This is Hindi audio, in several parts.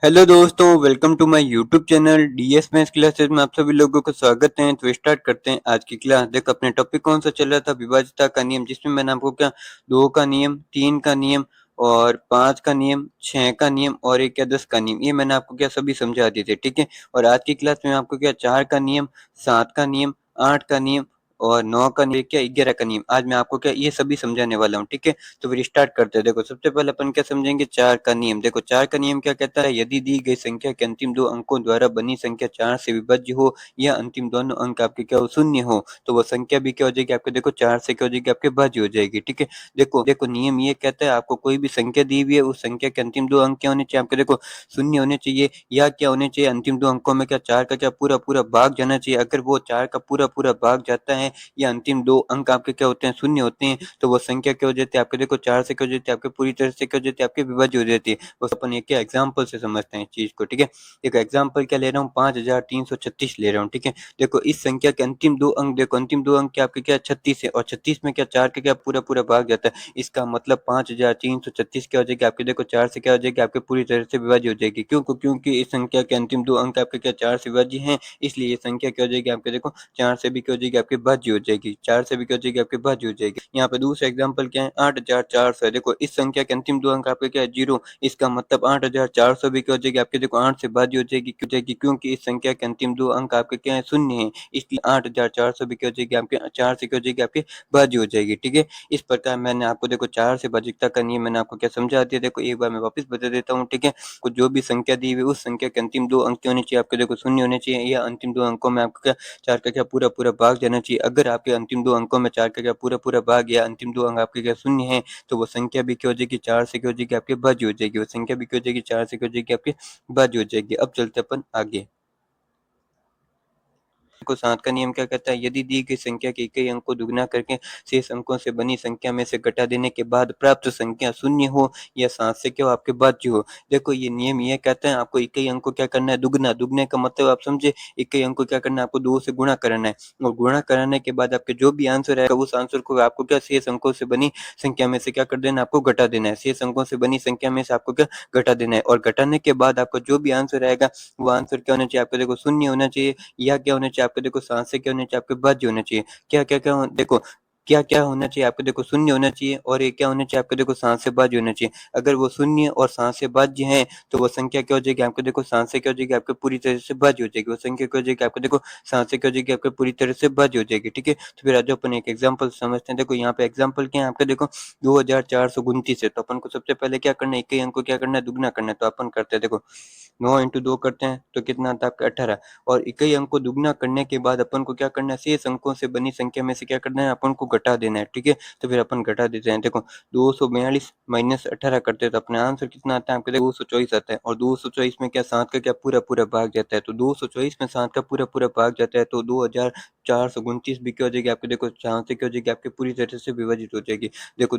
हेलो दोस्तों, welcome to my YouTube channel DS maths classes में आप सभी लोगों का स्वागत है। तो स्टार्ट करते हैं आज की क्लास। देखो अपने टॉपिक कौन सा चल रहा था, विभाज्यता का नियम, जिसमें मैंने आपको क्या 2 का नियम, 3 का नियम और 5 का नियम, 6 का नियम और 1 या 10 का नियम, ये मैंने आपको क्या सभी समझा दिए थे, ठीक है। और आज की क्लास में आपको क्या 4 का नियम, 7 का नियम, 8 का नियम और 9 का नियम, क्या 11 का नियम, आज मैं आपको क्या ये सभी समझाने वाला हूँ, ठीक है। तो फिर स्टार्ट करते हैं। देखो सबसे पहले अपन क्या समझेंगे, 4 का नियम। देखो 4 का नियम क्या कहता है, यदि दी गई संख्या के अंतिम 2 अंकों द्वारा बनी संख्या 4 से विभाज्य हो या अंतिम दोनों अंक आपके क्या हो, शून्य हो, तो वो संख्या भी क्या हो जाएगी आपके, देखो 4 से क्या हो जाएगी आपके भाज्य हो जाएगी, ठीक है। देखो देखो नियम ये कहता है, आपको कोई भी संख्या दी हुई है, उस संख्या के अंतिम 2 अंक क्या होने चाहिए आपके, देखो शून्य होने चाहिए या क्या होने चाहिए, अंतिम 2 अंकों में क्या 4 का क्या पूरा पूरा भाग जाना चाहिए। अगर वो 4 का पूरा पूरा भाग जाता है या अंतिम 2 अंक आपके क्या होते हैं, शून्य होते हैं, तो वो संख्या क्या हो जाती है आपके, देखो 4 से क्या हो जाती है आपके, पूरी तरह से क्या हो जाती है आपके विभाज्य हो जाती है। बस अपन एक एग्जांपल से समझते हैं इस चीज को, ठीक है। एक एग्जांपल क्या ले रहा हूँ, 5336 ले रहा हूँ, ठीक है। देखो इस संख्या के अंतिम 2 अंक, देखो अंतिम 2 अंक क्या आपके क्या 36 है, और 36 में क्या 4 का क्या पूरा पूरा भाग जाता है। इसका मतलब 5336 क्या हो जाएगी आपके, देखो 4 से क्या हो जाएगी आपके, पूरी तरह से विभाज्य हो जाएगी। क्यों? क्योंकि इस संख्या के अंतिम 2 अंक आपके क्या 4 से विभाज्य हैं, इसलिए ये संख्या क्या हो जाएगी आपके, देखो 4 से भी क्या हो जाएगी आपकी भाज्य हो जाएगी, 4 से भी क्या हो जाएगी आपकी भाज्य हो जाएगी। यहाँ पे दूसरा एग्जांपल क्या है, 8400 है। देखो इस संख्या के अंतिम 2 अंक आपके क्या है, 0, इसका मतलब 8400 भी क्या हो जाएगी आपके, देखो 8 से भाज्य हो जाएगी, क्यों जाएगी, क्योंकि इस संख्या के अंतिम 2 अंक आपके क्या है, शून्य है, इसलिए 8400 भी क्या हो जाएगी आपके, 4 से क्या हो जाएगी आपकी भाज्य हो जाएगी, ठीक है। इस प्रकार मैंने आपको देखो 4 से भाज्यता का नियम मैंने आपको क्या समझा दिया। देखो एक बार मैं वापस बता देता हूँ, ठीक है। कुछ जो भी संख्या दी हुई है, उस संख्या के अंतिम 2 अंक क्या होने चाहिए आपके, देखो शून्य होने चाहिए या अंतिम 2 अंकों में आपको क्या 4 का क्या पूरा पूरा भाग जाना चाहिए। अगर आपके अंतिम 2 अंकों में 4 का क्या पूरा पूरा भाग या अंतिम 2 अंक आपके क्या शून्य है, तो वो संख्या भी क्या हो जाएगी, 4 से क्या हो जाएगी आपके भाज्य हो जाएगी। वो संख्या भी क्या हो जाएगी, 4 से क्या हो जाएगी आपके भाज्य हो जाएगी। अब चलते अपन आगे। को 7 का नियम क्या कहता है, यदि दी गई संख्या के इकाई अंक को दुगना करके शेष अंकों से बनी संख्या में से घटा देने के बाद प्राप्त संख्या शून्य हो या 7 से क्या हो आपके भाज्य हो। देखो ये नियम ये कहता है, आपको इकाई अंक को क्या करना है, दुगना। दुगने का मतलब आप समझे, इकाई अंक को क्या करना है, आपको 2 से गुणा करना है, और गुणा कराने के बाद आपके जो भी आंसर आएगा, उस आंसर को आपको क्या शेष अंकों से बनी संख्या में से क्या कर देना, आपको घटा देना है। शेष अंकों से बनी संख्या में से आपको क्या घटा देना है, और घटाने के बाद आपका जो भी आंसर आएगा, वो आंसर क्या होना चाहिए आपको, देखो शून्य होना चाहिए या क्या होना चाहिए आपको, देखो 7 से क्या होना चाहिए आपके भाज्य होना चाहिए। क्या-क्या देखो क्या-क्या होना चाहिए आपको, देखो शून्य होना चाहिए, और ये क्या होना चाहिए आपको, देखो 7 से भाज्य होना चाहिए। अगर वो शून्य और 7 से भाज्य है, तो वो संख्या क्या हो जाएगी आपको, देखो 7 से क्या हो जाएगी आपको, पूरी तरह से भाज्य हो जाएगी। वो संख्या क्या हो जाएगी आपको, देखो 7 से क्या हो जाएगी आपको, पूरी तरह से भाज्य हो जाएगी, ठीक है। तो फिर आज अपन एक एग्जांपल समझते हैं। देखो यहाँ पे एग्जांपल क्या है आपका, देखो 2429 है, तो अपन को सबसे पहले क्या करना है, इकाई अंक को क्या करना है, दुगना करना है। तो अपन करते हैं, देखो 9 इंटू 2 करते हैं तो कितना आता है आपका 18, और इकाई अंक को दुगना करने के बाद अपन को क्या करना है, शेष अंकों से बनी संख्या में से क्या करना है, अपन को घटा देना है, ठीक है। तो फिर अपन घटा देते हैं। देखो 242 माइनस 18 करते हैं, तो अपना आंसर कितना आता है आपके, 224 आता है। और 224 में क्या 7 का क्या पूरा पूरा भाग जाता है, तो 224 में 7 का पूरा पूरा भाग जाता है, तो 2429 भी क्या हो जाएगी आपके, देखो 7 से क्या हो जाएगी आपके, पूरी तरह से विभाजित हो जाएगी। देखो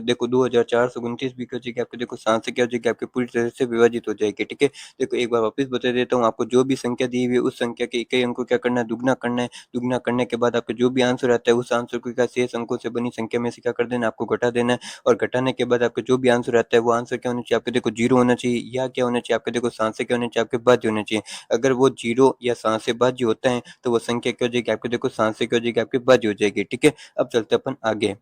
देखो 2429 भी क्या हो जाएगी आपके, देखो 7 से क्या हो जाएगी आपके, पूरी तरह से विभाजित हो जाएगी, ठीक है। देखो एक बार वापस बता देता हूँ आपको, जो भी संख्या दी हुई है, उस संख्या के इकाई अंक को क्या करना है, दुगना करना है। दुगना करने के बाद आपका जो भी आंसर आता है, उस आंसर को क्या शेष अंकों से बनी संख्या में से क्या कर देना, आपको घटा देना है। और घटाने के बाद आपका जो भी आंसर आता है, वो आंसर क्या होना चाहिए आपके, देखो 0 होना चाहिए या क्या होना चाहिए आपके, देखो 7 से क्या होना चाहिए आपके भाज्य होना चाहिए। अगर वो 0 या 7 से भाज्य होता है, तो वो संख्या क्या हो जाएगी आपके, देखो 7 से क्या हो जाएगी आपके भाज्य हो जाएगी, ठीक है। अब चलते अपन आगे।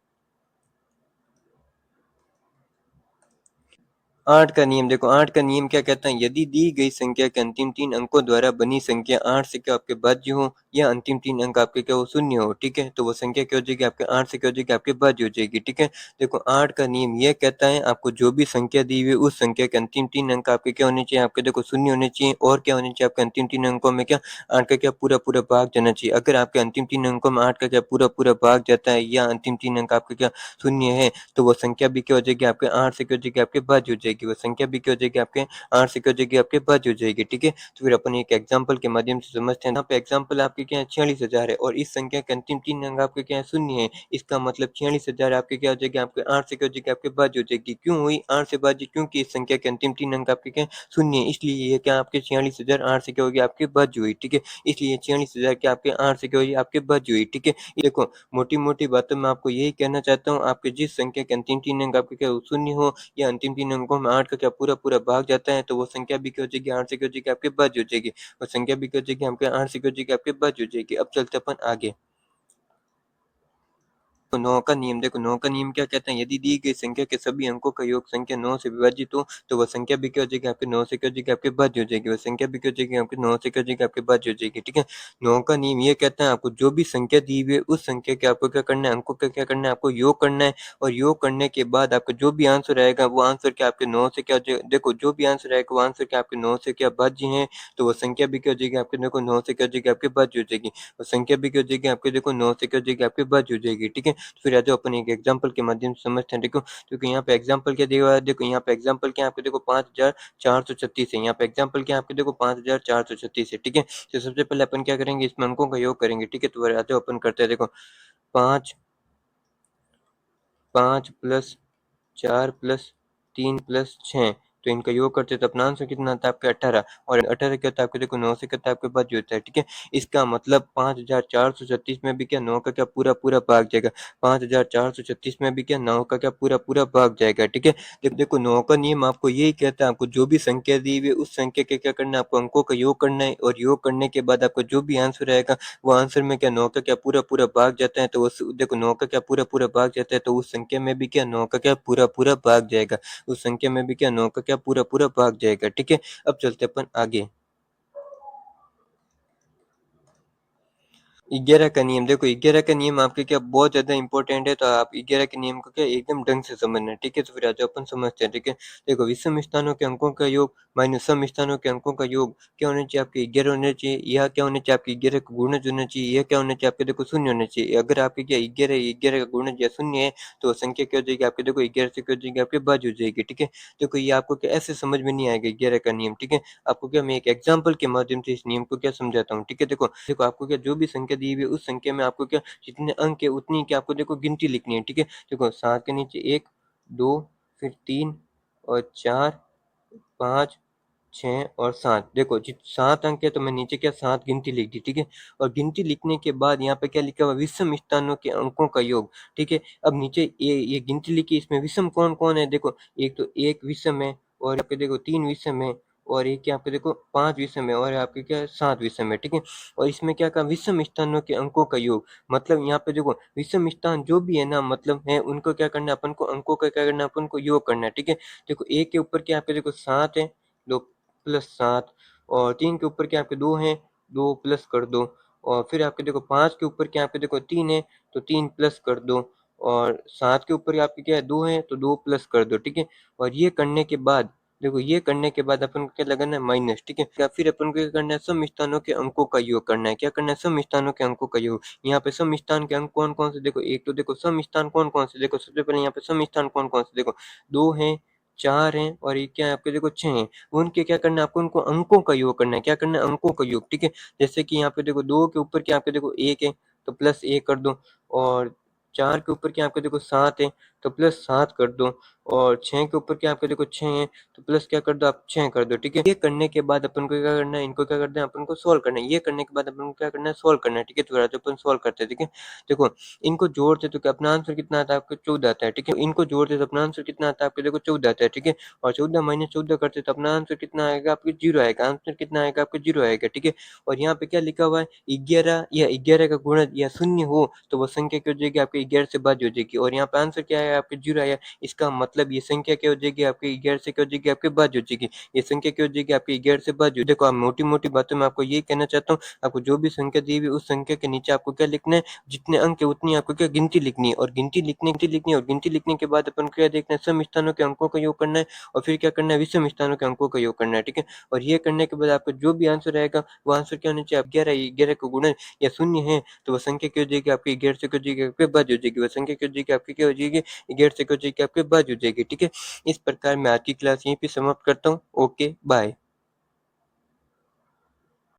8 का नियम। देखो 8 का नियम क्या कहता है, यदि दी गई संख्या के अंतिम 3 अंकों द्वारा बनी संख्या 8 से क्या आपके भाज्य हो या अंतिम 3 अंक आपके क्या हो, शून्य हो, ठीक है। तो वो संख्या क्या हो जाएगी आपके, 8 से क्या हो जाएगी आपके भाज्य हो जाएगी, ठीक है। देखो 8 का नियम यह कहता है, आपको जो भी संख्या दी हुई है, उस संख्या के अंतिम 3 अंक आपके क्या होने चाहिए आपके, देखो शून्य होने चाहिए, और क्या होने चाहिए आपके अंतिम 3 अंकों में क्या 8 का क्या पूरा पूरा भाग जाना चाहिए। अगर आपके अंतिम 3 अंकों में 8 का क्या पूरा पूरा भाग जाता है या अंतिम 3 अंक आपके क्या शून्य है, तो वो संख्या भी क्या हो जाएगी आपके, 8 से क्या हो जाएगी आपके भाज्य हो जाएगी। वो संख्या भी क्या हो जाएगी आपके, 8 से क्या हो जाएगी आपके भाज्य हो जाएगी, ठीक है। तो फिर अपन एक एग्जांपल के माध्यम से समझते हैं। यहाँ पे एग्जांपल आपके क्या है, 46,000 है, और इस संख्या के अंतिम 3 अंक आपके क्या है, शून्य है। इसका मतलब 46,000 आपके क्या हो जाएगी आपके, 8 से क्या हो जाएगी आपके भाज्य हो जाएगी। क्यों हुई 8 से भाज्य, क्योंकि इस संख्या के अंतिम 3 अंक आपके क्या है, शून्य है, इसलिए ये क्या आपके 46,000 8 से क्या होगी आपके भाज्य हुई, ठीक है। इसलिए 46,000 क्या आपके 8 से क्या हुई आपके भाज्य हुई, ठीक है। देखो मोटी-मोटी बातों में आपको यही कहना चाहता हूँ, आपके जिस संख्या के अंतिम 3 अंक आपके क्या शून्य हो या अंतिम 3 अंकों में में 8 का क्या पूरा-पूरा भाग जाता है, तो वो संख्या भी क्या हो जाएगी, 8 से क्या हो जाएगी, आपके भाज्य हो जाएगी। और संख्या भी क्या हो जाएगी, आपके 8 से क्या हो जाएगी, आपके भाज्य हो जाएगी। अब चलते हैं अपन आगे। तो 9 का नियम देखो, 9 का नियम क्या कहता है, यदि दी गई संख्या के सभी अंकों का योग संख्या 9 से विभाजित हो, तो वह संख्या भी क्या हो जाएगी, आपके 9 से क्या हो जाएगी, आपके भाज्य हो जाएगी। वह संख्या भी क्या हो जाएगी, आपके 9 से क्या हो जाएगी, आपके भाज्य हो जाएगी। ठीक है। 9 का नियम ये कहता है, आपको जो भी संख्या दी हुई है उस संख्या के आपको क्या करना है, अंकों का क्या करना है, आपको योग करना है। और योग करने के बाद आपका जो भी आंसर आएगा वो आंसर क्या आपके 9 से क्या हो जाएगा, देखो जो भी आंसर आएगा वो आंसर क्या आपके 9 से क्या भाज्य है, तो वो संख्या भी क्या हो जाएगी, आपके देखो 9 से क्या हो जाएगी, आपके भाज्य हो जाएगी। और संख्या भी क्या हो जाएगी, आपके देखो 9 से क्या हो जाएगी, आपके भाज्य हो जाएगी। ठीक है। फिर आ जाओ अपन एक एग्जांपल के माध्यम से समझते हैं। देखो क्योंकि यहाँ पे एग्जांपल क्या दिया हुआ है, देखो यहाँ पे एग्जांपल क्या है, आपको देखो 5436 है। यहाँ पे एग्जांपल क्या है, आपके देखो 5436 है। ठीक है। तो सबसे पहले अपन क्या करेंगे, इसमें अंकों का योग करेंगे। ठीक है। तो आ जाओ अपन करते हैं। देखो 5 5 प्लस 4 प्लस 3 प्लस 6, तो इनका योग करते हैं तो अपना आंसर कितना आता है, आपका 18। और 18 क्या होता है, आपको देखो 9 से कितना आपके पास जो होता है। ठीक है। इसका मतलब 5436 में भी क्या 9 का क्या पूरा पूरा भाग जाएगा। 5436 में भी क्या 9 का क्या पूरा पूरा भाग जाएगा। ठीक है। देखो 9 का नियम आपको यही कहता है, आपको जो भी संख्या दी हुई है उस संख्या के क्या करना है, आपको अंकों का योग करना है। और योग करने के बाद आपको जो भी आंसर आएगा वो आंसर में क्या 9 का क्या पूरा पूरा भाग जाता है। तो उस देखो 9 का क्या पूरा पूरा भाग जाता है, तो उस संख्या में भी क्या 9 का क्या पूरा पूरा भाग जाएगा। उस संख्या में भी क्या 9 का क्या पूरा पूरा भाग जाएगा। ठीक है। अब चलते हैं अपन आगे। 11 का नियम देखो, 11 का नियम आपके क्या बहुत ज़्यादा इंपॉर्टेंट है, तो आप 11 के नियम को क्या एकदम ढंग से समझना है। ठीक है। तो फिर आ जाओ अपन समझते हैं। ठीक है। देखो विषम स्थानों के अंकों का योग माइनस सम स्थानों के अंकों का योग क्या होना चाहिए, आपके 11 होने चाहिए। या क्या होना चाहिए, आपके 11 का गुणज होना चाहिए। या क्या होना चाहिए, आपके देखो शून्य होना चाहिए। अगर आपके क्या 11 का गुणज या शून्य है, तो संख्या क्या हो जाएगी, आपके देखो 11 से क्या हो जाएगी, आपके भाज्य हो जाएगी। ठीक है। देखो ये आपको क्या ऐसे समझ में नहीं आएगा 11 का नियम। ठीक है। आपको क्या मैं एक एग्जाम्पल के माध्यम से इस नियम को क्या समझाता हूँ। ठीक है। देखो आपको क्या जो भी संख्या दी हुई है उस संख्या में आपको क्या जितने अंक है उतनी क्या आपको देखो गिनती लिखनी है। ठीक है। देखो 7 के नीचे 1 2 फिर 3 और 4 5 6 और 7, देखो जित 7 अंक है तो मैं नीचे क्या 7 गिनती लिख दी। ठीक है। और गिनती लिखने के बाद यहाँ पे क्या लिखा हुआ, विषम स्थानों के अंकों का योग। ठीक है। अब नीचे ये गिनती लिखी, इसमें विषम कौन कौन है, देखो एक तो 1 विषम है, और आपके देखो 3 विषम है, और एक क्या आपके देखो 5 विषम है, और आपके क्या 7 विषम है। ठीक है। और इसमें क्या कहा, विषम स्थानों के अंकों का योग। मतलब यहाँ पे देखो विषम स्थान जो भी है ना, मतलब है उनको क्या करना है, अपन को अंकों का क्या करना है, अपन को योग करना है। ठीक है। देखो एक के ऊपर क्या आपके देखो 7 है, लो प्लस 7, और 3 के ऊपर क्या आपके 2 हैं, 2 प्लस कर दो। और फिर आपके देखो 5 के ऊपर क्या आपके देखो 3 है, तो 3 प्लस कर दो। और 7 के ऊपर आपके क्या है 2 है, तो 2 प्लस कर दो। ठीक है। और ये करने के बाद देखो ये करने के बाद अपन को क्या लगाना है, माइनस। ठीक है। या फिर अपन को क्या करना है, सम स्थानों के अंकों का योग करना है। क्या करना है, सम स्थानों के अंकों का योग। यहाँ पे सम स्थान के अंक कौन कौन से, देखो एक तो देखो सम स्थान कौन कौन से, देखो सबसे पहले यहाँ पे सम स्थान कौन कौन से, देखो 2 है, 4 है, और ये क्या है आपके देखो 6 है। उनके क्या करना है आपको, उनको अंकों का योग करना है। क्या करना है, अंकों का योग। ठीक है। जैसे कि यहाँ पे देखो 2 के ऊपर क्या आपके देखो 1 है, तो प्लस 1 कर दो। और 4 के ऊपर क्या आपके देखो 7 है, तो प्लस 7 कर दो। और 6 के ऊपर क्या आपके देखो 6 है, तो प्लस क्या कर दो, आप 6 कर दो। ठीक है। ये करने के बाद अपन को क्या करना है, इनको क्या करना है, अपन को सोल्व करना है। ये करने के बाद अपन को क्या करना है, सोल्व करना है। ठीक है। तो अपन सोल्व करते हैं। ठीक है। देखो इनको जोड़ते तो क्या अपना आंसर कितना आता है, आपको 14 आता है। ठीक है। इनको जोड़ते तो अपना आंसर कितना आता है, आपके देखो 14 आता है। ठीक है। और 14 माइनस 14 करते तो अपना आंसर कितना आएगा, आपके 0 आएगा। आंसर कितना आएगा, आपके 0 आएगा। ठीक है। और यहाँ पे क्या लिखा हुआ है, 11 या 11 का गुणज या शून्य हो तो वो संख्या क्या हो जाएगी, आपके 11 से भाज्य हो जाएगी। और यहाँ पे आंसर क्या है, आपके 0 आया। इसका मतलब ये संख्या क्या हो जाएगी, आपके 11 से क्या हो जाएगी, आपके भाज्य हो जाएगी। ये संख्या क्या हो जाएगी, आपके 11 से भाज्य। देखो आप मोटी मोटी बातों में आपको ये कहना चाहता हूँ, आपको जो भी संख्या दी हुई उस संख्या के नीचे आपको क्या लिखना है, जितने अंक है उतनी आपको क्या गिनती लिखनी है। और गिनती लिखने के बाद अपन को क्या देखना है, सम स्थानों के अंकों का योग करना है। और फिर क्या करना है, विषम स्थानों के अंकों का योग करना है। ठीक है। और ये करने के बाद आपको जो भी आंसर आएगा वो आंसर क्या होना चाहिए, आप 11 का गुणन या शून्य है, तो वो संख्या क्या हो जाएगी, आपकी 11 से क्या हो जाएगी, आपके भाज्य हो जाएगी। वो संख्या क्या हो जाएगी, आपकी क्या हो जाएगी, 11 से क्या हो जाएगी, आपके भाज्य हो जाएगी। ठीक है। इस प्रकार मैं आज की क्लास यहीं पे समाप्त करता हूँ। Okay bye.